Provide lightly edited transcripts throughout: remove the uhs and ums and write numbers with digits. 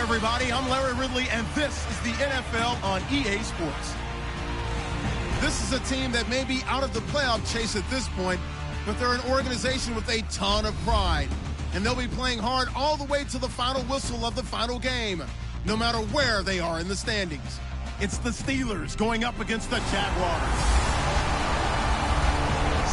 everybody. I'm Larry Ridley, and this is the NFL on EA Sports. This is a team that may be out of the playoff chase at this point, but they're an organization with a ton of pride. And they'll be playing hard all the way to the final whistle of the final game, no matter where they are in the standings. It's the Steelers going up against the Jaguars.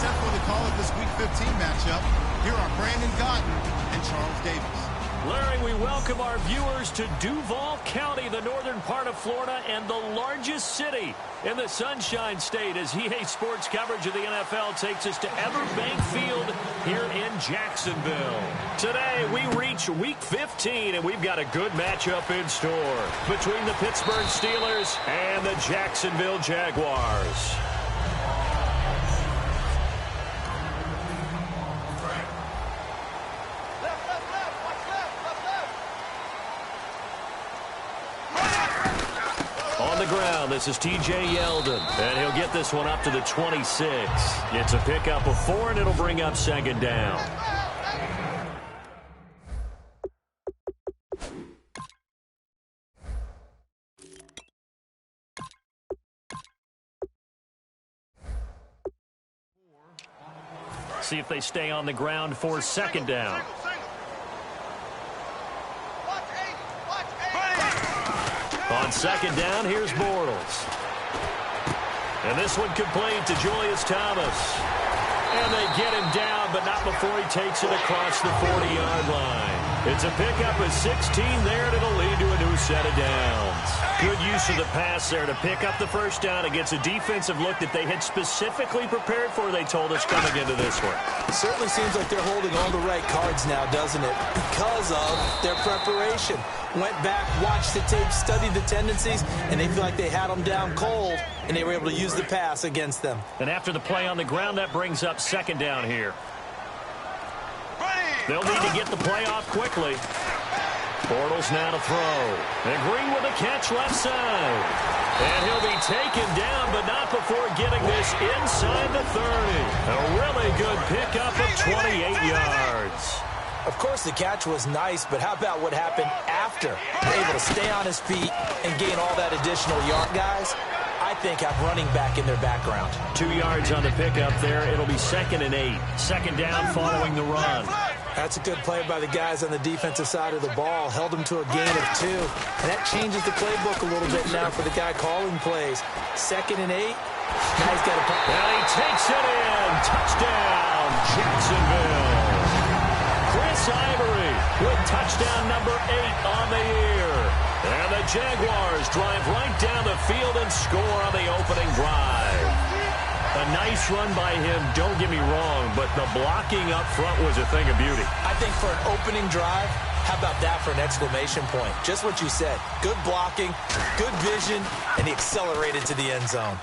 Set for the call of this Week 15 matchup, here are Brandon Gaudin and Charles Davis. Larry, we welcome our viewers to Duval County, the northern part of Florida, and the largest city in the Sunshine State, as EA Sports coverage of the NFL takes us to Everbank Field here in Jacksonville. Today, we reach Week 15, and we've got a good matchup in store between the Pittsburgh Steelers and the Jacksonville Jaguars. This is TJ Yeldon, and he'll get this one up to the 26. It's a pickup of 4, and it'll bring up second down. See if they stay on the ground for second down. On second down, here's Bortles. And this one complete to Julius Thomas. And they get him down, but not before he takes it across the 40-yard line. It's a pickup of 16 there, and it'll lead to a new set of downs. Good use of the pass there to pick up the first down against a defensive look that they had specifically prepared for, they told us, coming into this one. It certainly seems like they're holding all the right cards now, doesn't it? Because of their preparation. Went back, watched the tape, studied the tendencies, and they feel like they had them down cold, and they were able to use the pass against them. And after the play on the ground, that brings up second down here. They'll need to get the play off quickly. Bortles now to throw. And Green with a catch left side. And he'll be taken down, but not before getting this inside the 30. A really good pickup of 28 yards. Of course, the catch was nice, but how about what happened after? Able to stay on his feet and gain all that additional yard. Guys, I think, have running back in their background. 2 yards on the pickup there. It'll be 2nd and 8. Second down following the run. That's a good play by the guys on the defensive side of the ball. Held them to a gain of 2. And that changes the playbook a little bit now for the guy calling plays. 2nd and 8. Now he's got a... And he takes it in. Touchdown, Jacksonville. Chris Ivory with touchdown number 8 on the year. And the Jaguars drive right down the field and score on the opening drive. A nice run by him, don't get me wrong, but the blocking up front was a thing of beauty. I think for an opening drive, how about that for an exclamation point? Just what you said. Good blocking, good vision, and he accelerated to the end zone.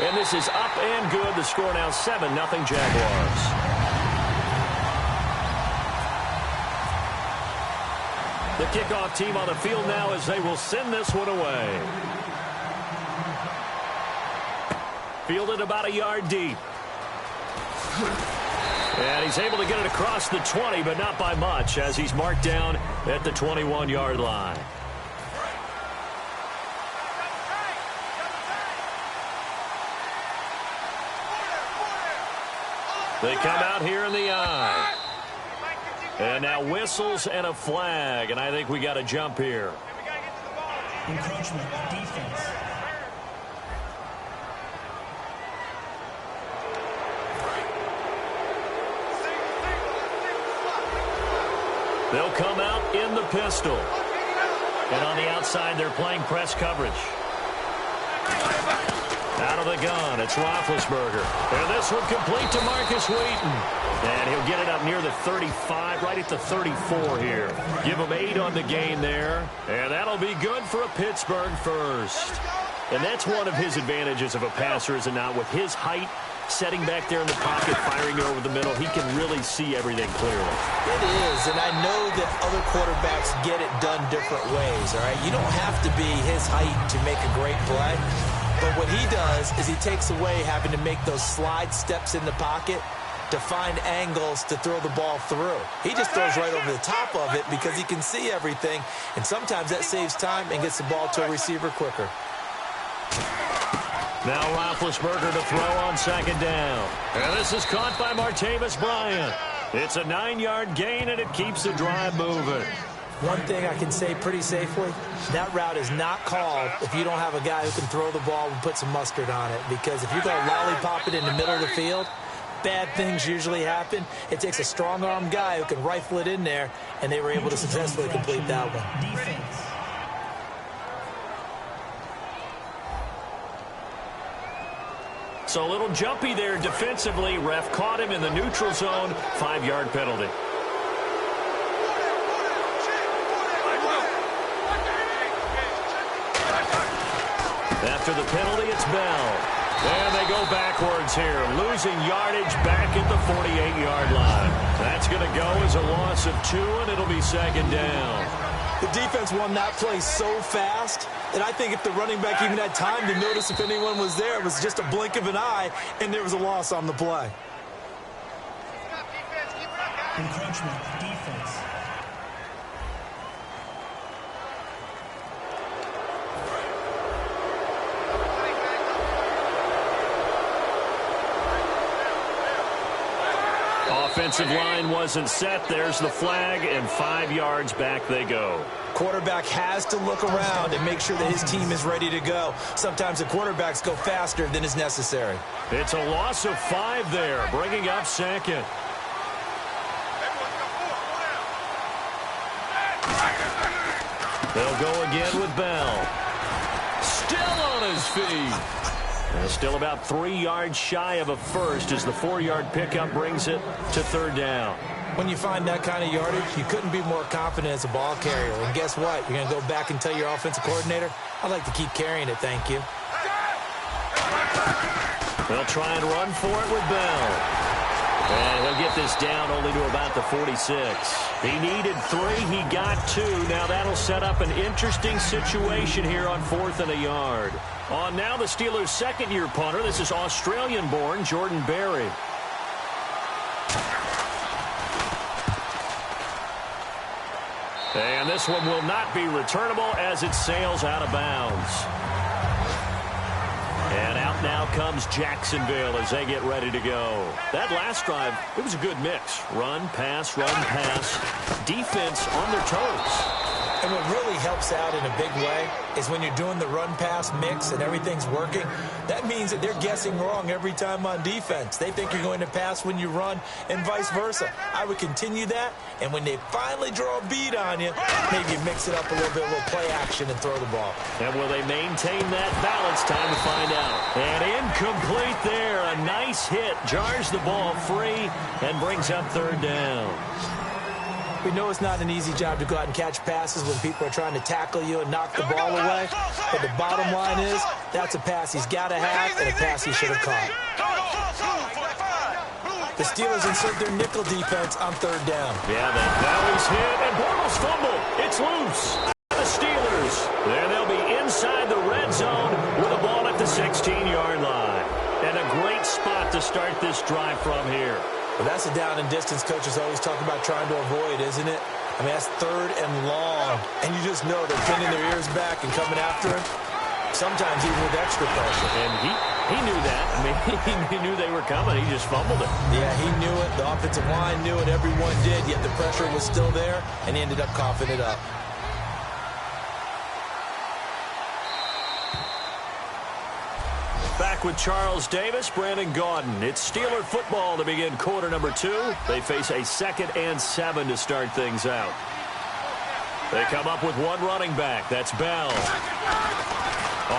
And this is up and good. The score now 7-0 Jaguars. The kickoff team on the field now as they will send this one away. Fielded about a yard deep. And he's able to get it across the 20, but not by much, as he's marked down at the 21-yard line. They come out here in the eye. And now whistles and a flag, and I think we got to jump here. Encroachment, defense. They'll come out in the pistol. And on the outside, they're playing press coverage. Out of the gun, it's Roethlisberger. And this one complete to Marcus Wheaton. And he'll get it up near the 35, right at the 34 here. Give him 8 on the gain there. And that'll be good for a Pittsburgh first. And that's one of his advantages of a passer, is it not? With his height, setting back there in the pocket, firing it over the middle, he can really see everything clearly. It is, and I know that other quarterbacks get it done different ways, all right? You don't have to be his height to make a great play. But what he does is he takes away having to make those slide steps in the pocket to find angles to throw the ball through. He just throws right over the top of it because he can see everything, and sometimes that saves time and gets the ball to a receiver quicker. Now Roethlisberger to throw on second down. And this is caught by Martavis Bryant. It's a 9-yard gain, and it keeps the drive moving. One thing I can say pretty safely, that route is not called if you don't have a guy who can throw the ball and put some mustard on it. Because if you're going to lollipop it in the middle of the field, bad things usually happen. It takes a strong-arm guy who can rifle it in there, and they were able to successfully complete that one. Defense. So a little jumpy there defensively. Ref caught him in the neutral zone. 5-yard penalty. After the penalty, it's Bell. And they go backwards here, losing yardage back at the 48-yard line. That's going to go as a loss of 2, and it'll be second down. The defense won that play so fast that I think if the running back even had time to notice if anyone was there, it was just a blink of an eye, and there was a loss on the play. Encroachment. Defense. Offensive line wasn't set. There's the flag, and 5 yards back they go. Quarterback has to look around and make sure that his team is ready to go. Sometimes the quarterbacks go faster than is necessary. It's a loss of 5 there, bringing up second. They'll go again with Bell. Still on his feet. And still about 3 yards shy of a first as the 4-yard pickup brings it to third down. When you find that kind of yardage, you couldn't be more confident as a ball carrier. And guess what? You're going to go back and tell your offensive coordinator, I'd like to keep carrying it, thank you. They'll try and run for it with Bell. And he'll get this down only to about the 46. He needed 3. He got 2. Now that'll set up an interesting situation here on 4th and a yard. On now the Steelers' second-year punter. This is Australian-born Jordan Berry. And this one will not be returnable as it sails out of bounds. And out now comes Jacksonville as they get ready to go. That last drive, it was a good mix. Run, pass, defense on their toes. And what really helps out in a big way is when you're doing the run-pass mix and everything's working, that means that they're guessing wrong every time on defense. They think you're going to pass when you run and vice versa. I would continue that, and when they finally draw a bead on you, maybe mix it up a little bit, a little play action and throw the ball. And will they maintain that balance? Time to find out. And incomplete there. A nice hit. Jars the ball free and brings up third down. We know it's not an easy job to go out and catch passes when people are trying to tackle you and knock the ball away. But the bottom line is, that's a pass he's got to have and a pass he should have caught. The Steelers insert their nickel defense on third down. Yeah, the Valley's hit, and Bortles fumble. It's loose. The Steelers. There they'll be inside the red zone with the ball at the 16-yard line. And a great spot to start this drive from here. Well, that's a down and distance coaches always talk about trying to avoid, isn't it? I mean, that's third and long, and you just know they're pinning their ears back and coming after him, sometimes even with extra pressure. And he knew that. I mean, he knew they were coming. He just fumbled it. Yeah, he knew it. The offensive line knew it. Everyone did, yet the pressure was still there, and he ended up coughing it up. Back with Charles Davis, Brandon Gaudin. It's Steeler football to begin quarter number 2. They face a 2nd and 7 to start things out. They come up with one running back. That's Bell.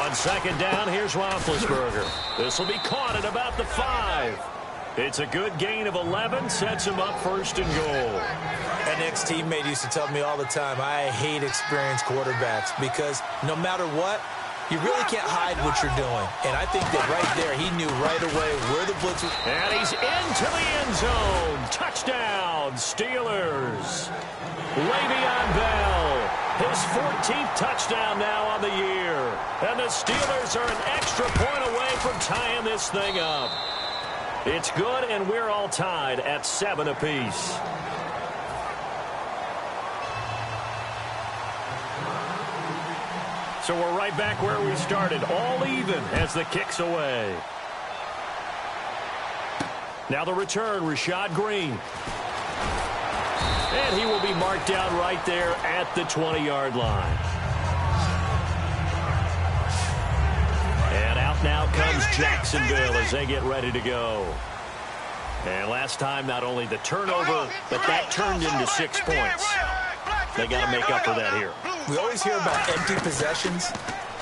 On second down, here's Roethlisberger. This will be caught at about the 5. It's a good gain of 11, sets him up first and goal. An ex-teammate used to tell me all the time, I hate experienced quarterbacks because no matter what, you really can't hide what you're doing. And I think that right there, he knew right away where the blitz was. And he's into the end zone. Touchdown, Steelers. Le'Veon Bell, his 14th touchdown now on the year. And the Steelers are an extra point away from tying this thing up. It's good, and we're all tied at 7 apiece. So we're right back where we started, all even as the kick's away. Now the return, Rashad Green. And he will be marked down right there at the 20-yard line. And out now comes Jacksonville as they get ready to go. And last time, not only the turnover, but that turned into 6 points. They got to make up for that here. We always hear about empty possessions,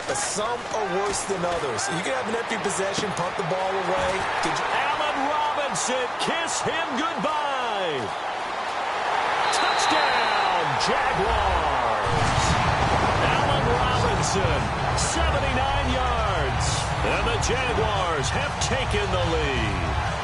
but some are worse than others. You can have an empty possession, punt the ball away. Allen Robinson, kiss him goodbye. Touchdown, Jaguars. Allen Robinson, 79 yards. And the Jaguars have taken the lead.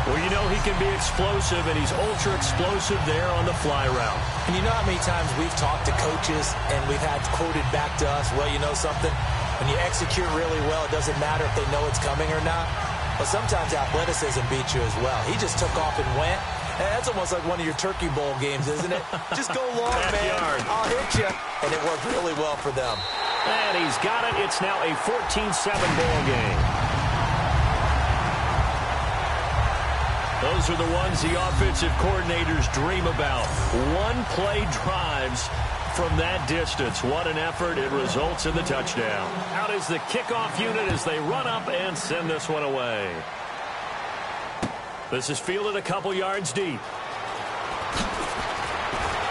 Well, you know he can be explosive, and he's ultra-explosive there on the fly route. And you know how many times we've talked to coaches and we've had quoted back to us, well, you know something? When you execute really well, it doesn't matter if they know it's coming or not. But sometimes athleticism beats you as well. He just took off and went. And that's almost like one of your Turkey Bowl games, isn't it? Just go long, man. I'll hit you. And it worked really well for them. And he's got it. It's now a 14-7 ball game. Those are the ones the offensive coordinators dream about. One-play drives from that distance. What an effort. It results in the touchdown. Out is the kickoff unit as they run up and send this one away. This is fielded a couple yards deep.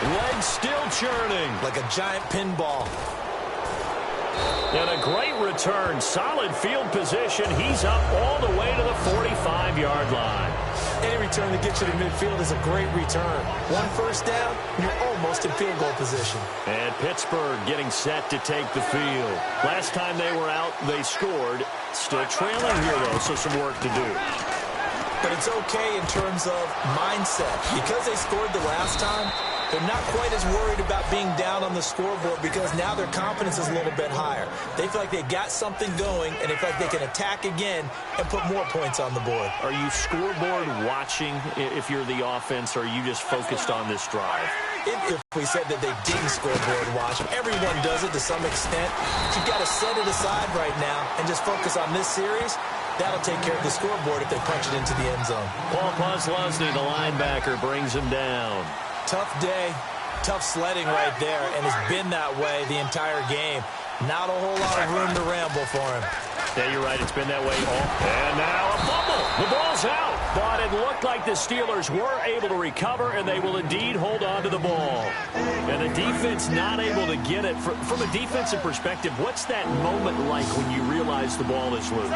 Legs still churning. Like a giant pinball. And a great return. Solid field position. He's up all the way to the 45-yard line. Any return that gets you to midfield is a great return. One first down, you're almost in field goal position. And Pittsburgh getting set to take the field. Last time they were out, they scored. Still trailing here, though, so some work to do. But it's okay in terms of mindset. Because they scored the last time, they're not quite as worried about being down on the scoreboard because now their confidence is a little bit higher. They feel like they got something going, and they feel like they can attack again and put more points on the board. Are you scoreboard watching if you're the offense, or are you just focused on this drive? If we said that they didn't scoreboard watch, everyone does it to some extent. But you've got to set it aside right now and just focus on this series. That'll take care of the scoreboard if they punch it into the end zone. Paul Posluszny, the linebacker, brings him down. Tough day, tough sledding right there, and it's been that way the entire game. Not a whole lot of room to ramble for him. Yeah, you're right. It's been that way all. And now a fumble. The ball's out. But it looked like the Steelers were able to recover, and they will indeed hold on to the ball. And the defense not able to get it. From a defensive perspective, what's that moment like when you realize the ball is loose?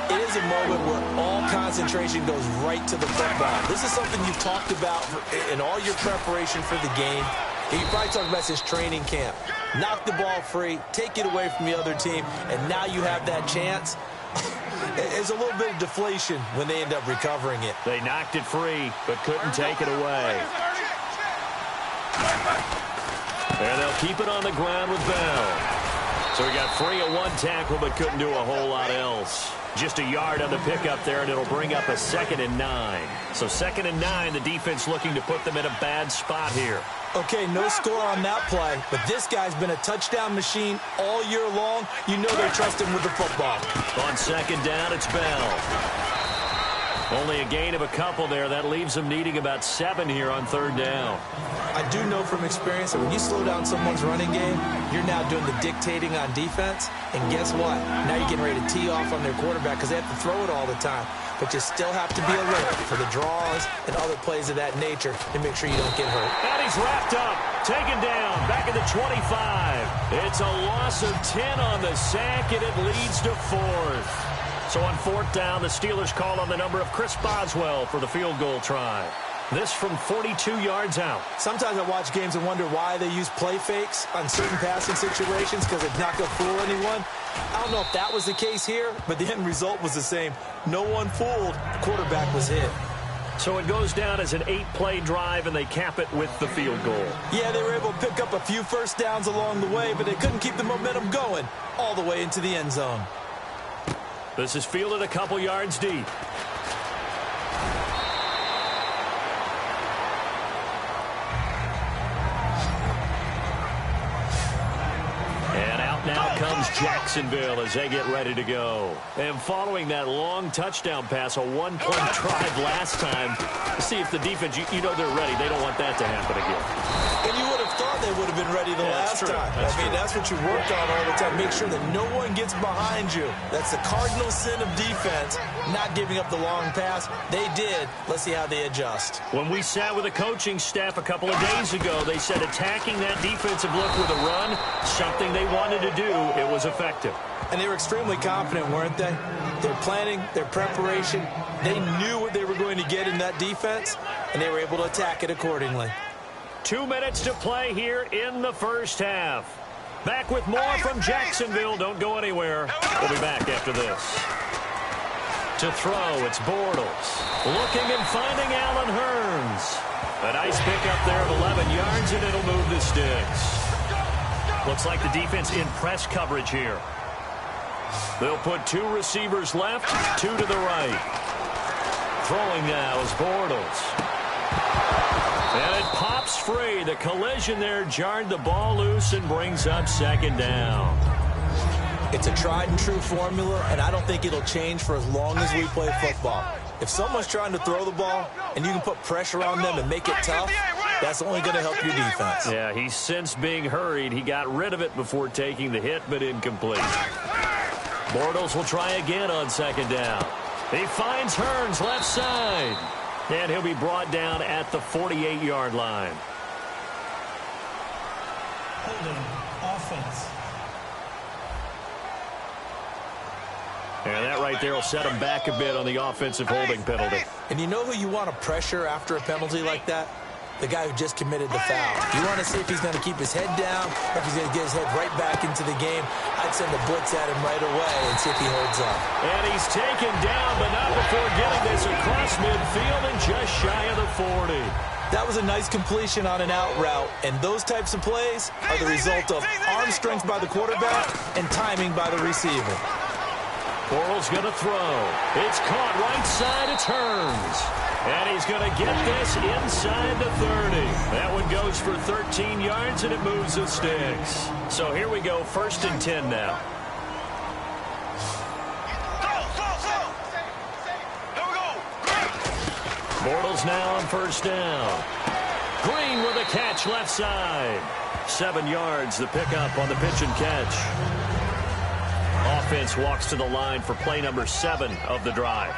It is a moment where all concentration goes right to the football. This is something you've talked about in all your preparation for the game. You probably talked about this training camp. Knock the ball free, take it away from the other team, and now you have that chance. It's a little bit of deflation when they end up recovering it. They knocked it free, but couldn't take it away. And they'll keep it on the ground with Bell. So he got free at one tackle, but couldn't do a whole lot else. Just a yard on the pickup there, and it'll bring up a 2nd and 9. So 2nd and 9, the defense looking to put them in a bad spot here. Okay, no score on that play, but this guy's been a touchdown machine all year long. You know they trust him with the football. On 2nd down, it's Bell. Only a gain of a couple there. That leaves them needing about 7 here on 3rd down. I do know from experience that when you slow down someone's running game, you're now doing the dictating on defense. And guess what? Now you're getting ready to tee off on their quarterback because they have to throw it all the time. But you still have to be alert for the draws and other plays of that nature to make sure you don't get hurt. And he's wrapped up, taken down, back at the 25. It's a loss of 10 on the sack, and it leads to 4th. So on 4th down, the Steelers call on the number of Chris Boswell for the field goal try. This from 42 yards out. Sometimes I watch games and wonder why they use play fakes on certain passing situations because it's not going to fool anyone. I don't know if that was the case here, but the end result was the same. No one fooled. The quarterback was hit. So it goes down as an 8-play drive, and they cap it with the field goal. Yeah, they were able to pick up a few first downs along the way, but they couldn't keep the momentum going all the way into the end zone. This is fielded a couple yards deep. comes Jacksonville as they get ready to go. And following that long touchdown pass, a one-play drive last time, to see if the defense, you know they're ready. They don't want that to happen again. And you would have thought they would have been ready the last time. That's what you worked on all the time. Make sure that no one gets behind you. That's the cardinal sin of defense, not giving up the long pass. They did. Let's see how they adjust. When we sat with the coaching staff a couple of days ago, they said attacking that defensive look with a run, something they wanted to do. It was effective. And they were extremely confident, weren't they? Their planning, their preparation, they knew what they were going to get in that defense, and they were able to attack it accordingly. 2 minutes to play here in the first half. Back with more from Jacksonville. Don't go anywhere. We'll be back after this. To throw, it's Bortles. Looking and finding Allen Hurns. A nice pickup there of 11 yards, and it'll move the sticks. Looks like the defense in press coverage here. They'll put 2 receivers left, 2 to the right. Throwing now is Bortles. And it pops free. The collision there jarred the ball loose and brings up second down. It's a tried and true formula, and I don't think it'll change for as long as we play football. If someone's trying to throw the ball and you can put pressure on them and make it tough, that's only going to help your defense. Yeah, he's since being hurried. He got rid of it before taking the hit, but incomplete. Bortles will try again on second down. He finds Hurns left side. And he'll be brought down at the 48-yard line. Holding offense. And that right there will set him back a bit on the offensive holding penalty. And you know who you want to pressure after a penalty like that? The guy who just committed the foul. You want to see if he's going to keep his head down, or if he's going to get his head right back into the game. I'd send a blitz at him right away and see if he holds up. And he's taken down, but not before getting this across midfield and just shy of the 40. That was a nice completion on an out route, and those types of plays are the result of arm strength by the quarterback and timing by the receiver. Bortles going to throw. It's caught right side. It's Hurns. And he's going to get this inside the 30. That one goes for 13 yards, and it moves the sticks. So here we go, 1st and 10 now. Bortles now on 1st down. Green with a catch left side. 7 yards, the pickup on the pitch and catch. Offense walks to the line for play number 7 of the drive.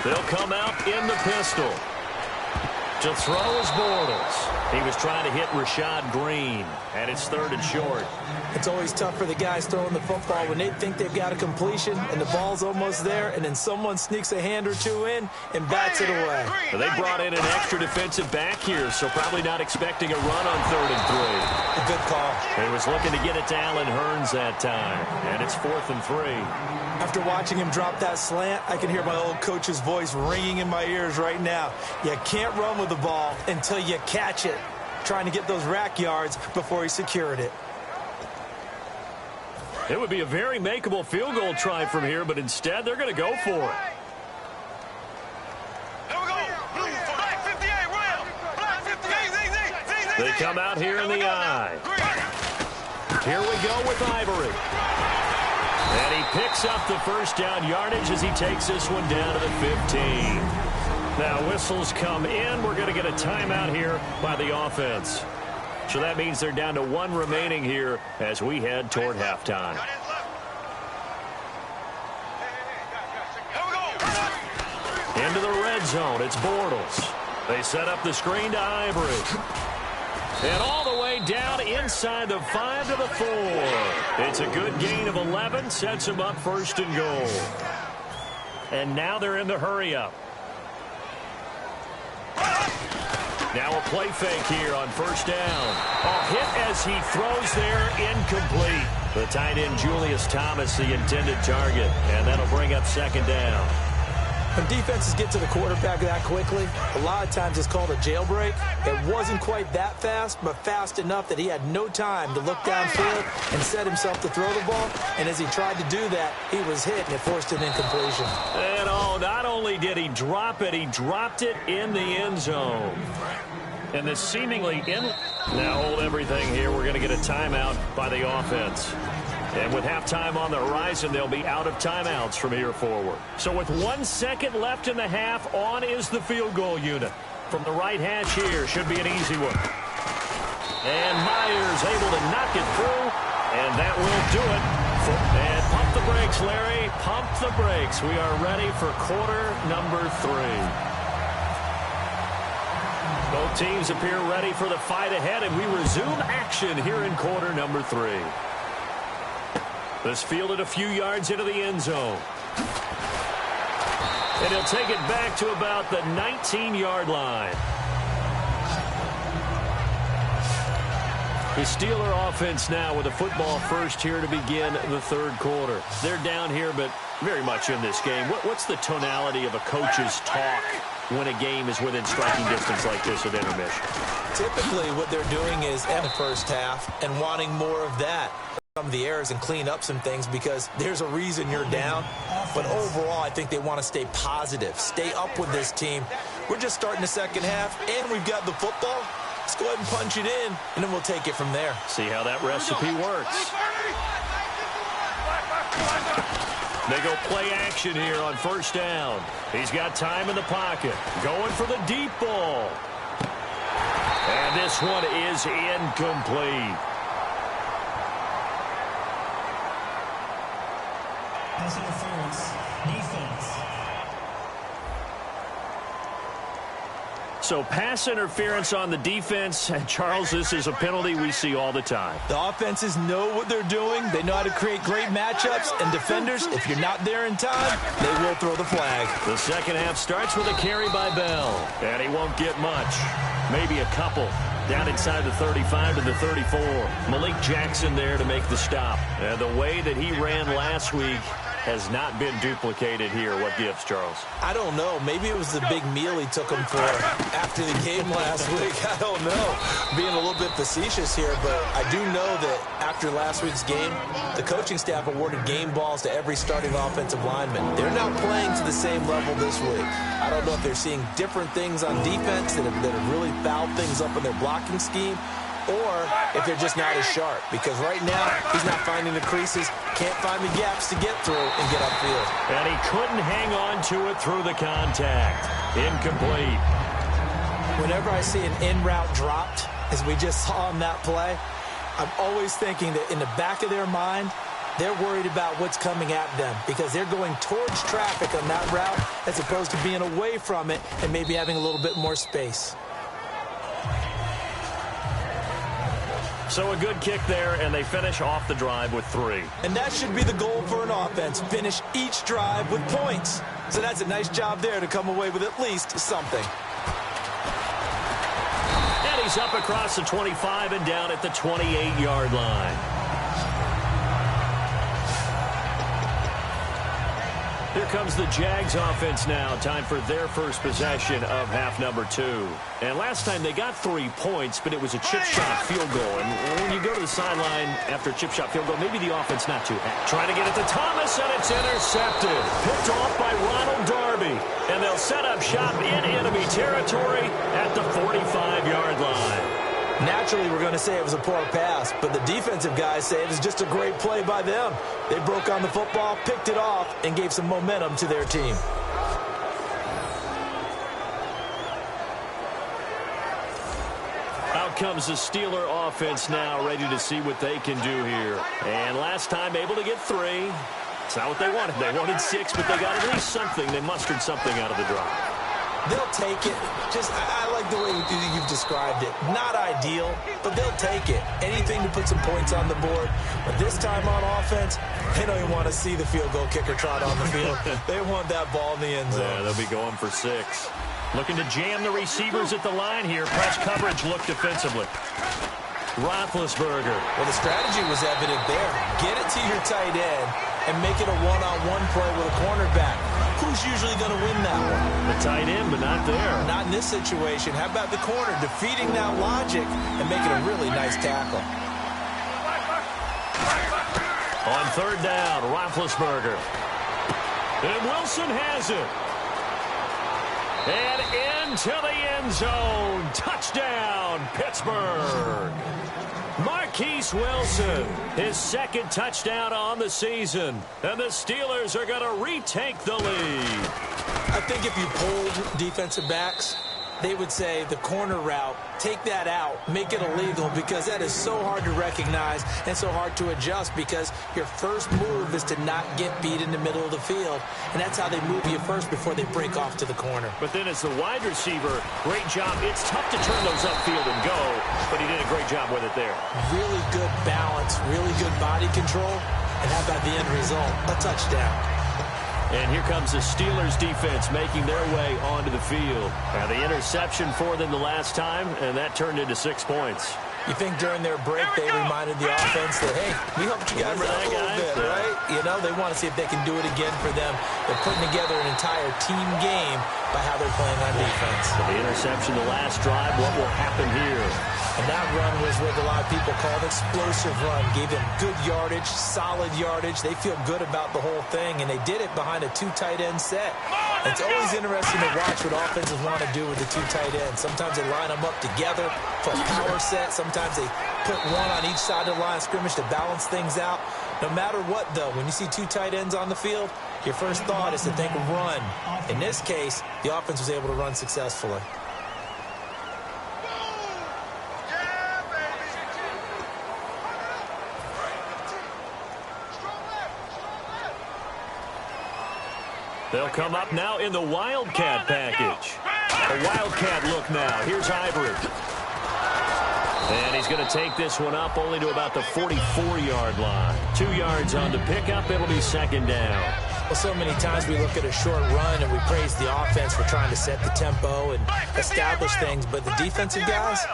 They'll come out in the pistol. To throw is Bortles. He was trying to hit Rashad Green, and it's 3rd and short. It's always tough for the guys throwing the football when they think they've got a completion and the ball's almost there, and then someone sneaks a hand or two in and bats it away. Well, they brought in an extra defensive back here, so probably not expecting a run on 3rd and 3. A good call. He was looking to get it to Allen Hurns that time, and it's 4th and 3. After watching him drop that slant, I can hear my old coach's voice ringing in my ears right now. You can't run with the ball until you catch it. Trying to get those rack yards before he secured it. It would be a very makeable field goal try from here, but instead they're going to go for it. They come out here in the eye. Here we go with Ivory. And he picks up the 1st down yardage as he takes this one down to the 15. Now whistles come in. We're going to get a timeout here by the offense. So that means they're down to 1 remaining here as we head toward halftime. Into the red zone, it's Bortles. They set up the screen to Ivory. And all the way down inside the 5 to the 4. It's a good gain of 11, sets them up 1st and goal. And now they're in the hurry-up. Now a play fake here on 1st down. A hit as he throws there, incomplete. The tight end Julius Thomas, the intended target, and that'll bring up 2nd down. When defenses get to the quarterback that quickly, a lot of times it's called a jailbreak. It wasn't quite that fast, but fast enough that he had no time to look downfield and set himself to throw the ball. And as he tried to do that, he was hit, and it forced an incompletion. And not only did he drop it, he dropped it in the end zone. And this seemingly Now hold everything here. We're going to get a timeout by the offense. And with halftime on the horizon, they'll be out of timeouts from here forward. So with 1 second left in the half, on is the field goal unit. From the right hash here, should be an easy one. And Myers able to knock it through, and that will do it. And pump the brakes, Larry. Pump the brakes. We are ready for quarter number 3. Both teams appear ready for the fight ahead, and we resume action here in quarter number 3. This fielded a few yards into the end zone. And he'll take it back to about the 19-yard line. The Steeler offense now with a football first here to begin the third quarter. They're down here, but very much in this game. What's the tonality of a coach's talk when a game is within striking distance like this at intermission? Typically, what they're doing is in the first half and wanting more of that. Some of the errors and clean up some things because there's a reason you're down. But overall, I think they want to stay positive, stay up with this team. We're just starting the second half, and we've got the football. Let's go ahead and punch it in, and then we'll take it from there. See how that recipe works. They go play action here on first down. He's got time in the pocket. Going for the deep ball. And this one is incomplete. Pass interference, defense. So pass interference on the defense. And Charles, this is a penalty we see all the time. The offenses know what they're doing. They know how to create great matchups. And defenders, if you're not there in time, they will throw the flag. The second half starts with a carry by Bell. And he won't get much. Maybe a couple. Down inside the 35 to the 34. Malik Jackson there to make the stop. And the way that he ran last week has not been duplicated here. What gives, Charles? I don't know. Maybe it was the big meal he took him for after the game last week. I don't know. Being a little bit facetious here, but I do know that after last week's game, the coaching staff awarded game balls to every starting offensive lineman. They're not playing to the same level this week. I don't know if they're seeing different things on defense that have really fouled things up in their blocking scheme, or if they're just not as sharp. Because right now, he's not finding the creases, can't find the gaps to get through and get upfield. And he couldn't hang on to it through the contact. Incomplete. Whenever I see an in-route dropped, as we just saw on that play, I'm always thinking that in the back of their mind, they're worried about what's coming at them because they're going towards traffic on that route as opposed to being away from it and maybe having a little bit more space. So a good kick there, and they finish off the drive with 3. And that should be the goal for an offense, finish each drive with points. So that's a nice job there to come away with at least something. And he's up across the 25 and down at the 28-yard line. Here comes the Jags offense now. Time for their first possession of half number 2. And last time they got 3 points, but it was a chip shot field goal. And when you go to the sideline after a chip shot field goal, maybe the offense not too happy. Trying to get it to Thomas, and it's intercepted. Picked off by Ronald Darby. And they'll set up shop in enemy territory at the 45-yard line. Naturally, we're going to say it was a poor pass, but the defensive guys say it was just a great play by them. They broke on the football, picked it off, and gave some momentum to their team. Out comes the Steeler offense now, ready to see what they can do here. And last time able to get 3. It's not what they wanted. They wanted 6, but they got at least something. They mustered something out of the drive. They'll take it. I like the way you've described it. Not ideal, but they'll take it. Anything to put some points on the board. But this time on offense, they don't even want to see the field goal kicker trot on the field. They want that ball in the end zone. Yeah, they'll be going for 6. Looking to jam the receivers at the line here. Press coverage look defensively. Roethlisberger. Well, the strategy was evident there. Get it to your tight end and make it a one-on-one play with a cornerback. Who's usually going to win that one? The tight end, but not there. Not in this situation. How about the corner defeating that logic and making a really nice tackle? On third down, Roethlisberger. And Wilson has it. And into the end zone. Touchdown, Pittsburgh. Marquise Wilson, his second touchdown on the season. And the Steelers are going to retake the lead. I think if you polled defensive backs, they would say the corner route, take that out, make it illegal, because that is so hard to recognize and so hard to adjust, because your first move is to not get beat in the middle of the field, and that's how they move you first before they break off to the corner. But then as the wide receiver, great job. It's tough to turn those upfield and go, but he did a great job with it there. Really good balance, really good body control, and how about the end result? A touchdown. And here comes the Steelers defense making their way onto the field. Now the interception for them the last time, and that turned into 6 points. You think during their break they reminded the offense that, hey, we helped you guys out a little bit, right? You know, they want to see if they can do it again for them. They're putting together an entire team game by how they're playing on defense. So the interception the last drive, what will happen here? And that run was what a lot of people call an explosive run. Gave them good yardage, solid yardage. They feel good about the whole thing, and they did it behind a 2 tight end set. It's always interesting to watch what offenses want to do with the 2 tight ends. Sometimes they line them up together for a power set. Sometimes they put one on each side of the line of scrimmage to balance things out. No matter what, though, when you see 2 tight ends on the field, your first thought is to think run. In this case, the offense was able to run successfully. They'll come up now in the Wildcat package. A Wildcat look now. Here's Ivory. And he's going to take this one up only to about the 44-yard line. 2 yards on the pickup. It'll be second down. Well, so many times we look at a short run and we praise the offense for trying to set the tempo and establish things. But the defensive guys,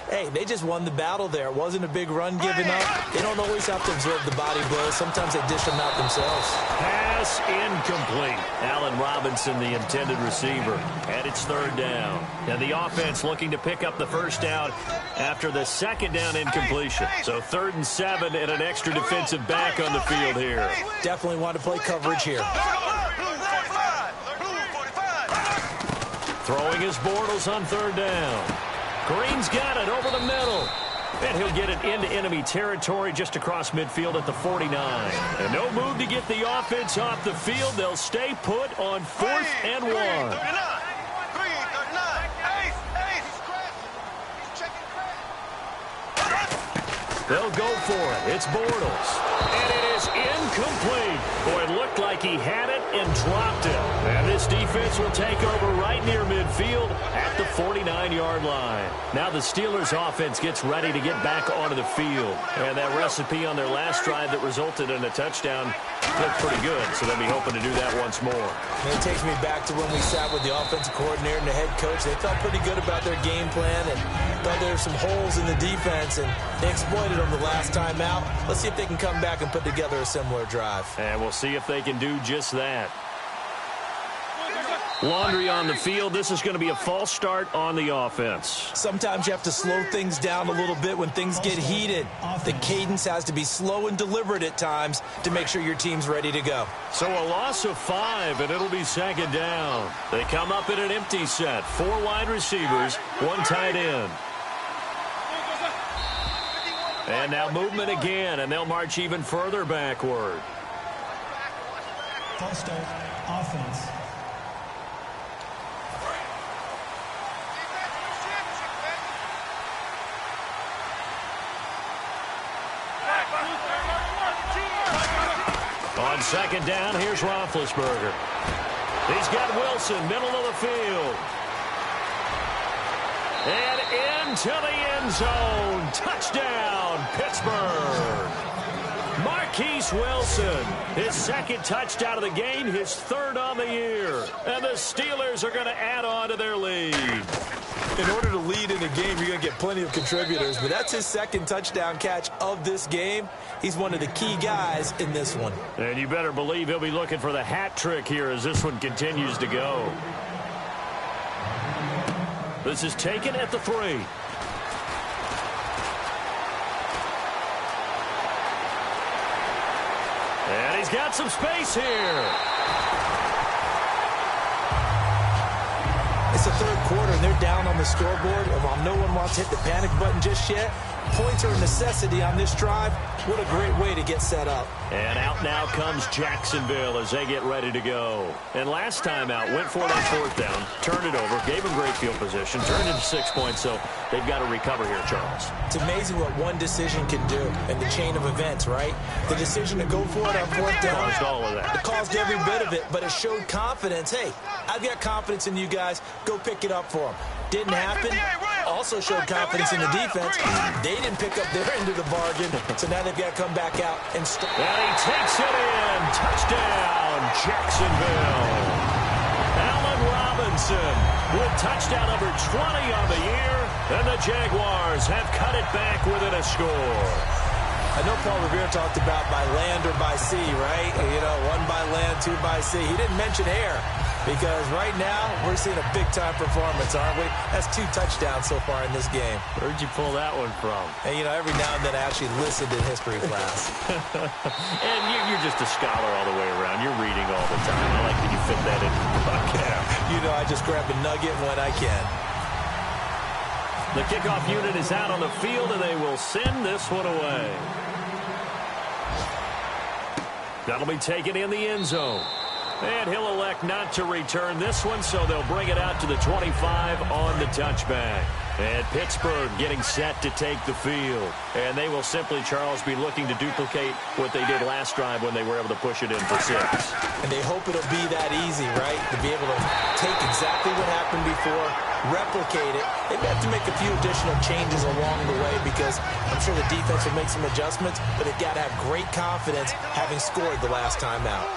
hey, they just won the battle there. It wasn't a big run given up. They don't always have to absorb the body blows. Sometimes they dish them out themselves. Pass incomplete. Allen Robinson, the intended receiver. And it's third down. And the offense looking to pick up the first down after the second down incompletion. So 3rd and 7 and an extra defensive back on the field here. Definitely want to play coverage here. Throwing his Bortles on third down. Green's got it over the middle. And he'll get it into enemy territory just across midfield at the 49. And no move to get the offense off the field. They'll stay put on 4th and 1. They'll go for it. It's Bortles. And it is incomplete. Boy, it looked like he had it and dropped it. And this defense will take over right near midfield at the 49-yard line. Now the Steelers offense gets ready to get back onto the field. And that recipe on their last drive that resulted in a touchdown looked pretty good. So they'll be hoping to do that once more. And it takes me back to when we sat with the offensive coordinator and the head coach. They felt pretty good about their game plan and thought there were some holes in the defense, and they exploited them the last time out. Let's see if they can come back and put together a similar drive. And we'll see if they can do just that. Laundry on the field. This is going to be a false start on the offense. Sometimes you have to slow things down a little bit when things get heated. The cadence has to be slow and deliberate at times to make sure your team's ready to go. So a loss of 5, and it'll be second down. They come up in an empty set. 4 wide receivers, 1 tight end. And now movement again, and they'll march even further backward. False start, offense. On second down, here's Roethlisberger. He's got Wilson, middle of the field. And into the end zone. Touchdown, Pittsburgh. Marquise Wilson, his second touchdown of the game, his third on the year. And the Steelers are going to add on to their lead. In order to lead in a game, you're going to get plenty of contributors, but that's his second touchdown catch of this game. He's one of the key guys in this one. And you better believe he'll be looking for the hat trick here as this one continues to go. This is taken at the 3. And he's got some space here. It's the third quarter, and they're down on the scoreboard. And while no one wants to hit the panic button just yet, points are a necessity on this drive. What a great way to get set up. And out now comes Jacksonville as they get ready to go. And last time out, went for it on fourth down, turned it over, gave them great field position, turned into 6 points, so they've got to recover here, Charles. It's amazing what one decision can do in the chain of events, right? The decision to go for it on fourth down. Caused all of that. It caused every bit of it, but it showed confidence. Hey, I've got confidence in you guys. Go pick it up for them. Didn't happen. Also showed confidence in the defense. They didn't pick up their end of the bargain, so now they've got to come back out and start. And he takes it in. Touchdown, Jacksonville. Allen Robinson with touchdown number 20 on the year, and the Jaguars have cut it back within a score. I know Paul Revere talked about by land or by sea, right? You know, 1 by land, 2 by sea. He didn't mention air. Because right now, we're seeing a big-time performance, aren't we? That's 2 touchdowns so far in this game. Where'd you pull that one from? And, you know, every now and then I actually listened in history class. And you're just a scholar all the way around. You're reading all the time. I like that you fit that in the podcast. You know, I just grab a nugget when I can. The kickoff unit is out on the field, and they will send this one away. That'll be taken in the end zone. And he'll elect not to return this one, so they'll bring it out to the 25 on the touchback. And Pittsburgh getting set to take the field. And they will simply, Charles, be looking to duplicate what they did last drive when they were able to push it in for 6. And they hope it'll be that easy, right? To be able to take exactly what happened before, replicate it. They may have to make a few additional changes along the way because I'm sure the defense will make some adjustments, but they've got to have great confidence having scored the last time out.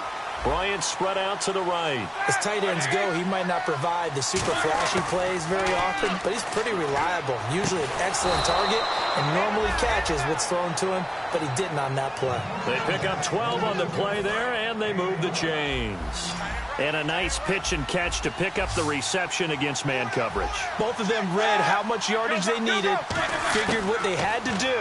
Bryant spread out to the right. As tight ends go, he might not provide the super flashy plays very often, but he's pretty reliable. Usually an excellent target and normally catches what's thrown to him, but he didn't on that play. They pick up 12 on the play there, and they move the chains. And a nice pitch and catch to pick up the reception against man coverage. Both of them read how much yardage they needed, figured what they had to do,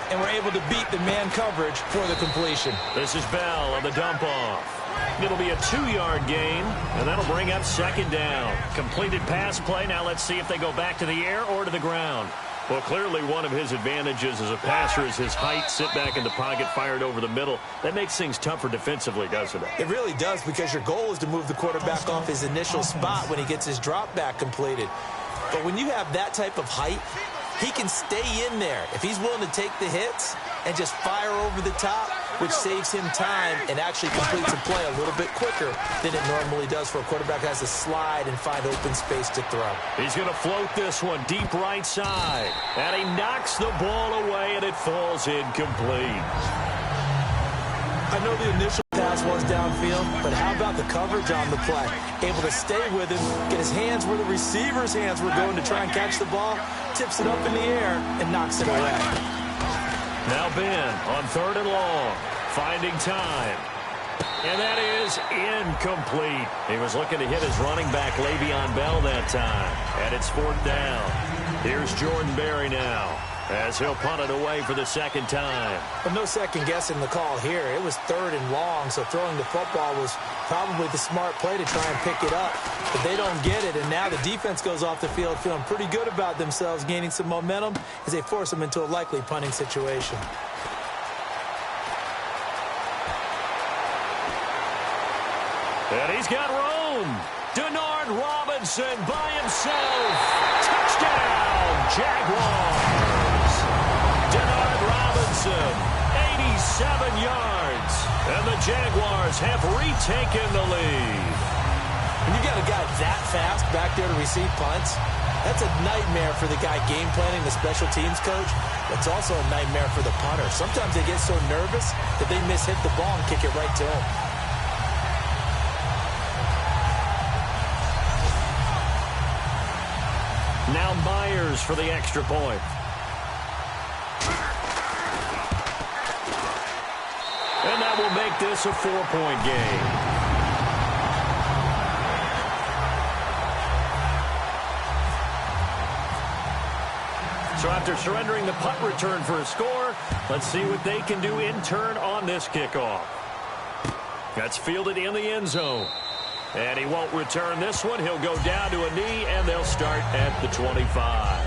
and were able to beat the man coverage for the completion. This is Bell on the dump-off. It'll be a 2-yard gain, and that'll bring up 2nd down. Completed pass play. Now let's see if they go back to the air or to the ground. Well, clearly one of his advantages as a passer is his height. Sit back in the pocket, fired over the middle. That makes things tougher defensively, doesn't it? It really does, because your goal is to move the quarterback off his initial spot when he gets his drop back completed. But when you have that type of height, he can stay in there if he's willing to take the hits and just fire over the top, which saves him time and actually completes a play a little bit quicker than it normally does for a quarterback that has to slide and find open space to throw. He's going to float this one deep right side. And he knocks the ball away, and it falls incomplete. I know the initial pass was downfield, but how about the coverage on the play? Able to stay with him, get his hands where the receiver's hands were going to try and catch the ball, tips it up in the air, and knocks it away. Now Ben on 3rd and long, finding time. And that is incomplete. He was looking to hit his running back, Le'Veon Bell, that time. And it's 4th down. Here's Jordan Berry now, as he'll punt it away for the 2nd time. But no second guessing the call here. It was 3rd and long, so throwing the football was probably the smart play to try and pick it up. But they don't get it, and now the defense goes off the field feeling pretty good about themselves, gaining some momentum as they force them into a likely punting situation. And he's got room. Denard Robinson by himself. Touchdown, Jaguars. Denard Robinson, 87 yards. And the Jaguars have retaken the lead. When you got a guy that fast back there to receive punts, That's a nightmare for the guy game planning, the special teams coach. It's also a nightmare for the punter. Sometimes they get so nervous that they hit the ball and kick it right to him. Now Myers for the extra point. And that will make this a 4-point game. So after surrendering the punt return for a score, let's see what they can do in turn on this kickoff. That's fielded in the end zone. And he won't return this one. He'll go down to a knee, and they'll start at the 25.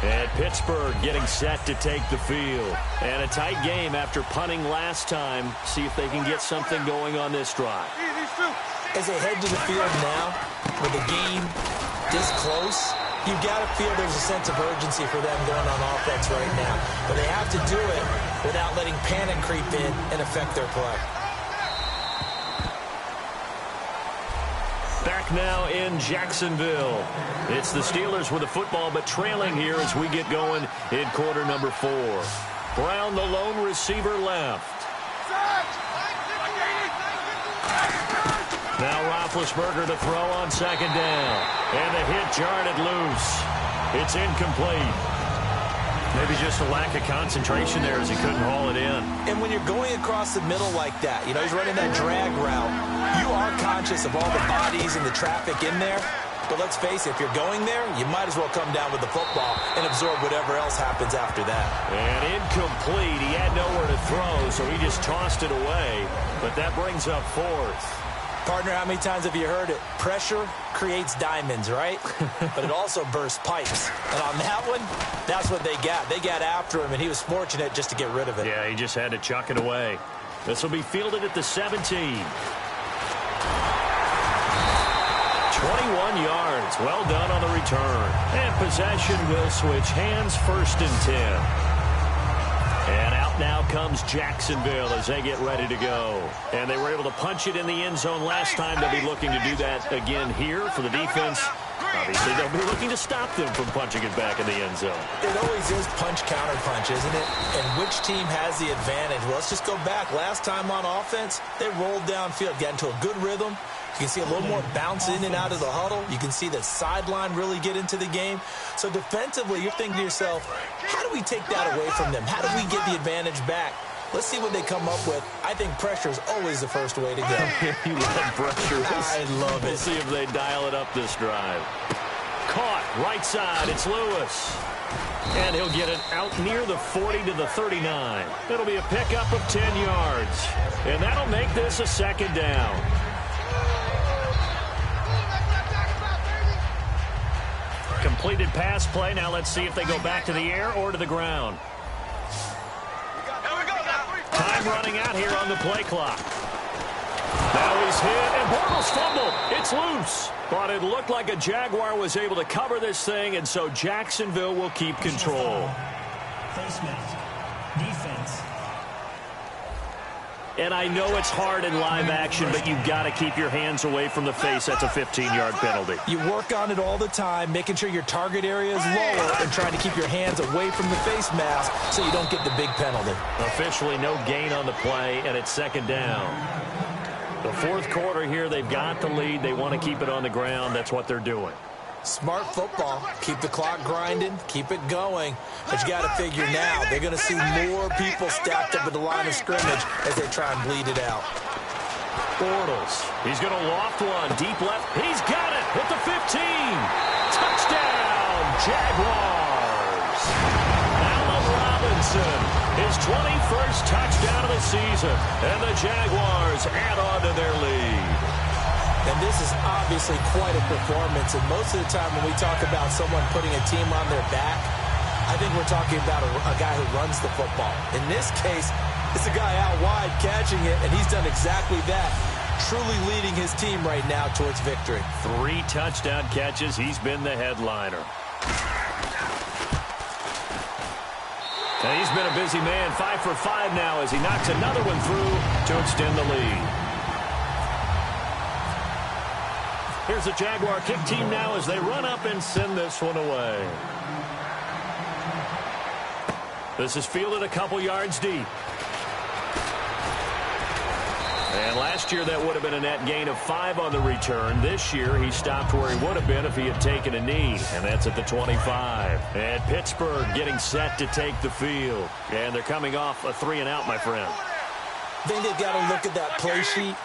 And Pittsburgh getting set to take the field. And a tight game after punting last time. See if they can get something going on this drive. As they head to the field now, with the game this close, you've got to feel there's a sense of urgency for them going on offense right now. But they have to do it without letting panic creep in and affect their play. Back now in Jacksonville. It's the Steelers with the football, but trailing here as we get going in quarter number 4. Brown, the lone receiver, left. Now Roethlisberger to throw on second down. And the hit jarred loose. It's incomplete. Maybe just a lack of concentration there as he couldn't haul it in. And when you're going across the middle like that, you know, he's running that drag route, you are conscious of all the bodies and the traffic in there. But let's face it, if you're going there, you might as well come down with the football and absorb whatever else happens after that. And incomplete. He had nowhere to throw, so he just tossed it away. But that brings up 4th. Partner, how many times have you heard it? Pressure creates diamonds, right? But it also bursts pipes. And on that one, that's what they got. They got after him, and he was fortunate just to get rid of it. Yeah, he just had to chuck it away. This will be fielded at the 17. 21 yards. Well done on the return. And possession will switch hands, 1st and 10. And out now comes Jacksonville as they get ready to go. And they were able to punch it in the end zone last time. They'll be looking to do that again here for the defense. Obviously, they'll be looking to stop them from punching it back in the end zone. It always is punch-counter-punch, isn't it? And which team has the advantage? Well, let's just go back. Last time on offense, they rolled downfield, got into a good rhythm. You can see a little more bounce in and out of the huddle. You can see the sideline really get into the game. So defensively, you're thinking to yourself, how do we take that away from them? How do we get the advantage back? Let's see what they come up with. I think pressure is always the first way to go. You love pressure. I love it. We'll see if they dial it up this drive. Caught, right side, it's Lewis. And he'll get it out near the 40 to the 39. It'll be a pickup of 10 yards. And that'll make this a 2nd down. Completed pass play. Now let's see if they go back to the air or to the ground. Time running out here on the play clock. Now he's hit, and Bortles fumbled. It's loose. But it looked like a Jaguar was able to cover this thing, and so Jacksonville will keep control. Face mask. Defense. And I know it's hard in live action, but you've got to keep your hands away from the face. That's a 15-yard penalty. You work on it all the time, making sure your target area is lower and trying to keep your hands away from the face mask so you don't get the big penalty. Officially no gain on the play, and it's 2nd down. The 4th quarter here, they've got the lead. They want to keep it on the ground. That's what they're doing. Smart football. Keep the clock grinding. Keep it going. But you got to figure now, they're going to see more people stacked up at the line of scrimmage as they try and bleed it out. Bortles. He's going to loft one. Deep left. He's got it at the 15. Touchdown, Jaguars. Allen Robinson, his 21st touchdown of the season. And the Jaguars add on to their lead. And this is obviously quite a performance. And most of the time when we talk about someone putting a team on their back, I think we're talking about a guy who runs the football. In this case, it's a guy out wide catching it, and he's done exactly that, truly leading his team right now towards victory. 3 touchdown catches. He's been the headliner. And he's been a busy man. 5 for 5 now as he knocks another one through to extend the lead. Here's the Jaguar kick team now as they run up and send this one away. This is fielded a couple yards deep. And last year that would have been a net gain of 5 on the return. This year he stopped where he would have been if he had taken a knee, and that's at the 25. And Pittsburgh getting set to take the field. And they're coming off a 3-and-out, my friend. I think they've got to look at that play sheet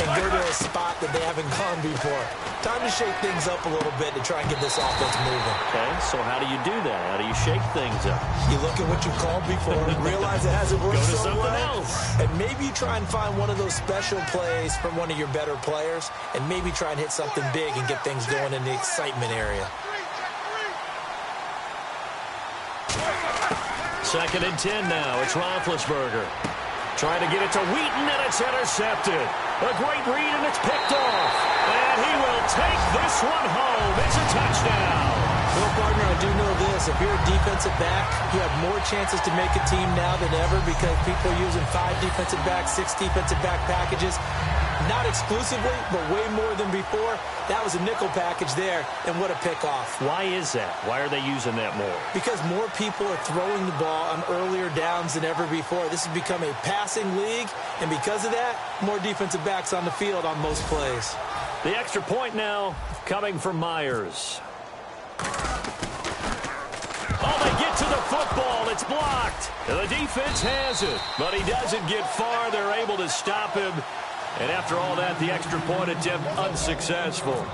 and go to a spot that they haven't gone before. Time to shake things up a little bit to try and get this offense moving. Okay, so how do you do that? How do you shake things up? You look at what you called before and realize it hasn't worked Go to so something well. else. And maybe you try and find one of those special plays from one of your better players and maybe try and hit something big and get things going in the excitement area. 2nd and 10 now. It's Roethlisberger. Trying to get it to Wheaton, and it's intercepted. A great read, and it's picked off. And he will take this one home. It's a touchdown. Well, partner, I do know this. If you're a defensive back, you have more chances to make a team now than ever because people are using 5 defensive backs, 6 defensive back packages. Not exclusively, but way more than before. That was a nickel package there, and what a pickoff. Why is that? Why are they using that more? Because more people are throwing the ball on earlier downs than ever before. This has become a passing league, and because of that, more defensive backs on the field on most plays. The extra point now coming from Myers. Oh, they get to the football. It's blocked. The defense has it, but he doesn't get far. They're able to stop him. And after all that, the extra point attempt unsuccessful.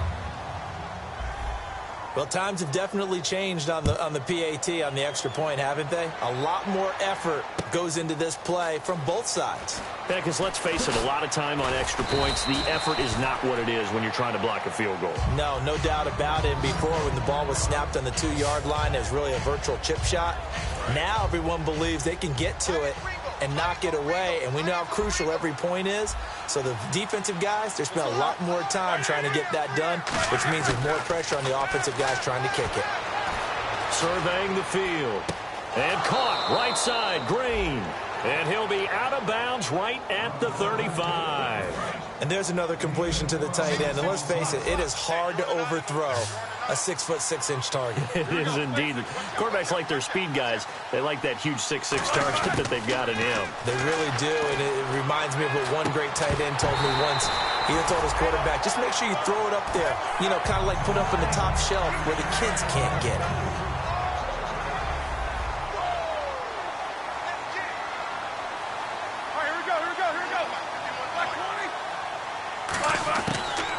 Well, times have definitely changed on the PAT, on the extra point, haven't they? A lot more effort goes into this play from both sides. Yeah, because let's face it, a lot of time on extra points, the effort is not what it is when you're trying to block a field goal. No doubt about it. Before, when the ball was snapped on the 2-yard line, it was really a virtual chip shot. Now everyone believes they can get to it and knock it away, and we know how crucial every point is. So the defensive guys, they spend a lot more time trying to get that done, which means there's more pressure on the offensive guys trying to kick it. Surveying the field. And caught right side, Green. And he'll be out of bounds right at the 35. And there's another completion to the tight end. And let's face it, it is hard to overthrow a 6'6" target. It is indeed. Quarterbacks like their speed guys. They like that huge 6'6" target that they've got in him. They really do, and it reminds me of what one great tight end told me once. He told his quarterback, just make sure you throw it up there, you know, kind of like put up in the top shelf where the kids can't get it.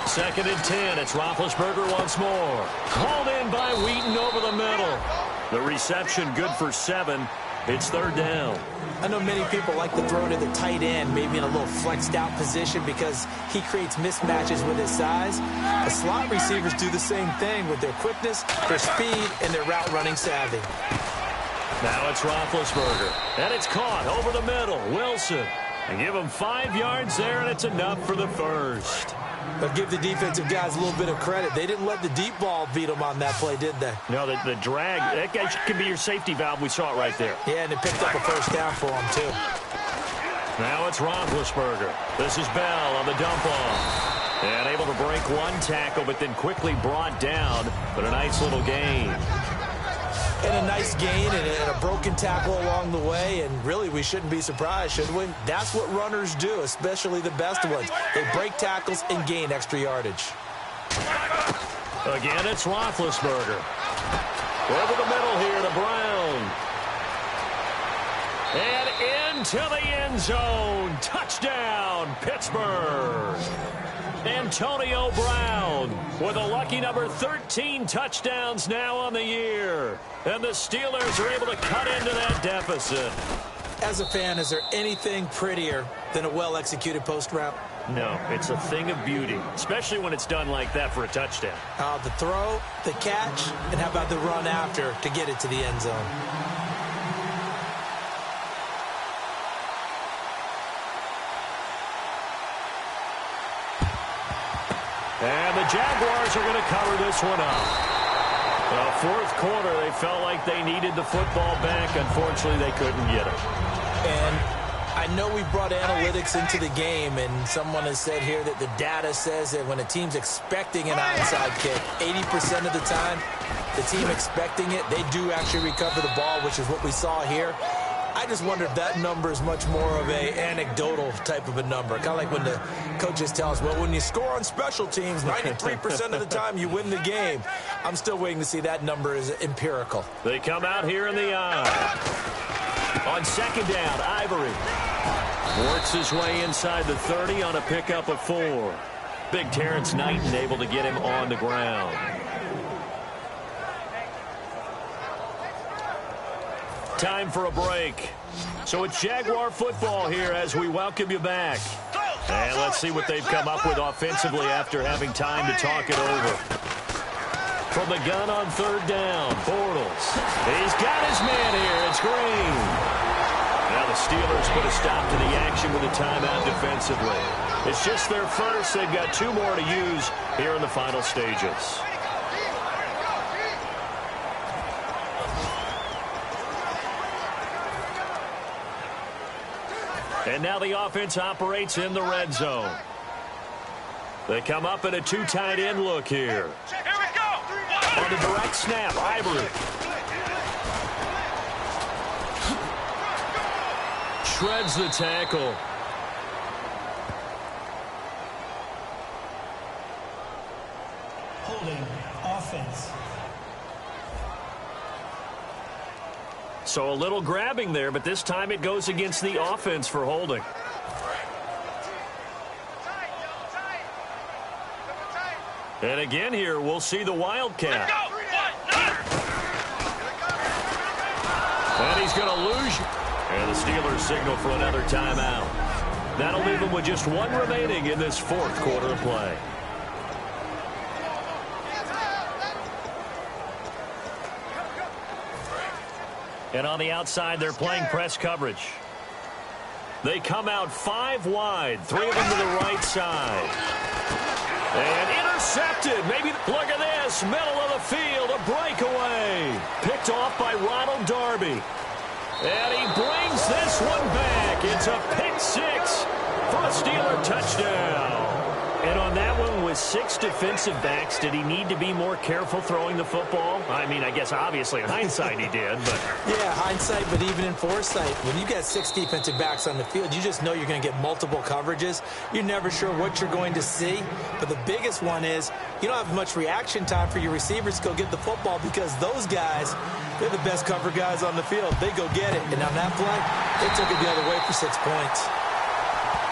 Second and 10. It's Roethlisberger once more. Called in by Wheaton over the middle. The reception good for 7. It's 3rd down. I know many people like to throw to the tight end, maybe in a little flexed out position because he creates mismatches with his size. The slot receivers do the same thing with their quickness, their speed, and their route running savvy. Now it's Roethlisberger. And it's caught over the middle. Wilson. And give him 5 yards there, and it's enough for the first. But give the defensive guys a little bit of credit. They didn't let the deep ball beat them on that play, did they? No, the drag, that guy could be your safety valve. We saw it right there. Yeah, and it picked up a first down for them, too. Now it's Roethlisberger. This is Bell on the dump off. And able to break one tackle, but then quickly brought down. But a nice little gain. And a nice gain and a broken tackle along the way, and really we shouldn't be surprised, should we? That's what runners do, especially the best ones. They break tackles and gain extra yardage. Again, it's Roethlisberger. Over the middle here to Brown. And into the end zone. Touchdown, Pittsburgh. Antonio Brown with a lucky number 13 touchdowns now on the year. And the Steelers are able to cut into that deficit. As a fan, is there anything prettier than a well-executed post route? No, it's a thing of beauty, especially when it's done like that for a touchdown. The throw, the catch, and how about the run after to get it to the end zone? And the Jaguars are going to cover this one up. Fourth quarter, they felt like they needed the football back. Unfortunately, they couldn't get it. And I know we brought analytics into the game, and someone has said here that the data says that when a team's expecting an onside kick, 80% of the time, the team expecting it, they do actually recover the ball, which is what we saw here. I just wonder if that number is much more of a anecdotal type of a number. Kind of like when the coaches tell us, well, when you score on special teams, 93% of the time you win the game. I'm still waiting to see that number is empirical. They come out here in the eye. On second down, Ivory works his way inside the 30 on a pickup of 4. Big Terrence Knighton able to get him on the ground. Time for a break. So it's Jaguar football here as we welcome you back. And let's see what they've come up with offensively after having time to talk it over. From the gun on third down, Bortles. He's got his man here. It's Green. Now the Steelers put a stop to the action with a timeout defensively. It's just their first. They've got 2 more to use here in the final stages. And now the offense operates in the red zone. They come up in a 2 tight end look here. On the direct snap, Ivory. Shreds the tackle. Holding offense. So a little grabbing there, but this time it goes against the offense for holding. And again here, we'll see the Wildcat. And he's going to lose. And the Steelers signal for another timeout. That'll leave them with just 1 remaining in this 4th quarter of play. And on the outside, they're playing press coverage. They come out 5 wide, 3 of them to the right side. And intercepted. Maybe, look at this, middle of the field, a breakaway. Picked off by Ronald Darby. And he brings this one back. It's a pick 6 for a Steeler touchdown. And on that one, with 6 defensive backs, did he need to be more careful throwing the football? I mean, I guess obviously in hindsight he did, but... Yeah, hindsight, but even in foresight, when you got 6 defensive backs on the field, you just know you're going to get multiple coverages. You're never sure what you're going to see. But the biggest one is you don't have much reaction time for your receivers to go get the football because those guys, they're the best cover guys on the field. They go get it. And on that play, they took it the other way for 6 points.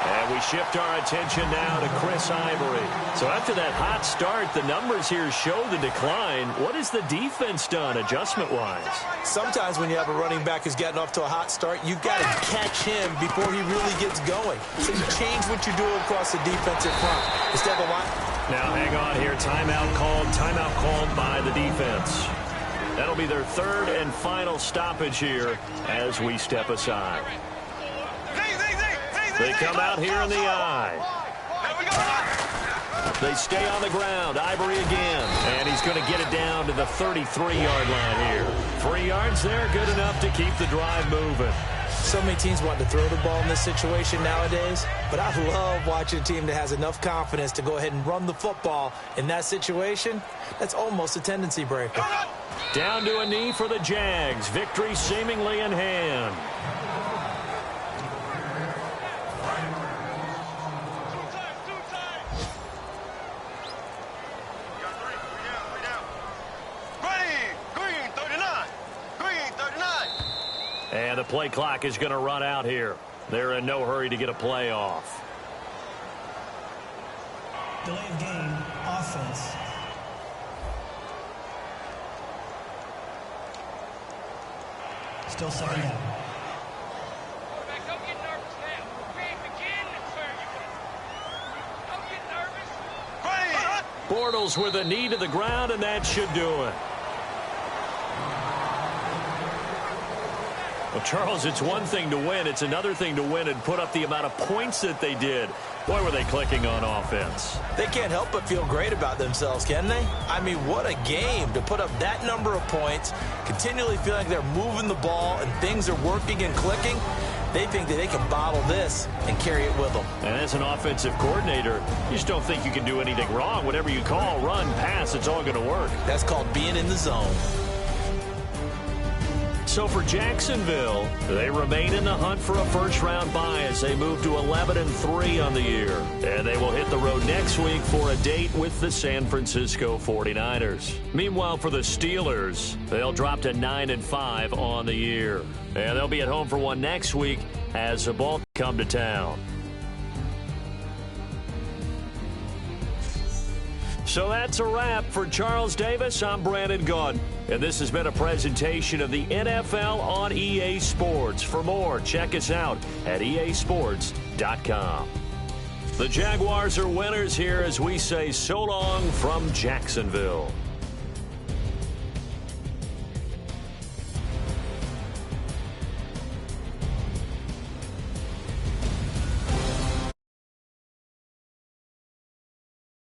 And we shift our attention now to Chris Ivory. So after that hot start, the numbers here show the decline. What has the defense done adjustment-wise? Sometimes when you have a running back who's getting off to a hot start, you've got to catch him before he really gets going. So you change what you're doing across the defensive front. Instead of a line. Now hang on here. Timeout called by the defense. That'll be their 3rd and final stoppage here as we step aside. They come out here in the eye. They stay on the ground. Ivory again. And he's going to get it down to the 33-yard line here. 3 yards there, good enough to keep the drive moving. So many teams want to throw the ball in this situation nowadays, but I love watching a team that has enough confidence to go ahead and run the football in that situation. That's almost a tendency breaker. Down to a knee for the Jags. Victory seemingly in hand. And the play clock is going to run out here. They're in no hurry to get a play off. Delay of game, offense. Still second down. Don't get nervous now. We ain't beginning where you want. Don't get nervous. Bortles with a knee to the ground, and that should do it. Well, Charles, it's one thing to win. It's another thing to win and put up the amount of points that they did. Boy, were they clicking on offense. They can't help but feel great about themselves, can they? I mean, what a game to put up that number of points, continually feeling like they're moving the ball and things are working and clicking. They think that they can bottle this and carry it with them. And as an offensive coordinator, you just don't think you can do anything wrong. Whatever you call, run, pass, it's all going to work. That's called being in the zone. So for Jacksonville, they remain in the hunt for a first-round bye as they move to 11-3 on the year. And they will hit the road next week for a date with the San Francisco 49ers. Meanwhile, for the Steelers, they'll drop to 9-5 on the year. And they'll be at home for one next week as the Bucs come to town. So that's a wrap. For Charles Davis, I'm Brandon Gaudin. And this has been a presentation of the NFL on EA Sports. For more, check us out at easports.com. The Jaguars are winners here as we say so long from Jacksonville.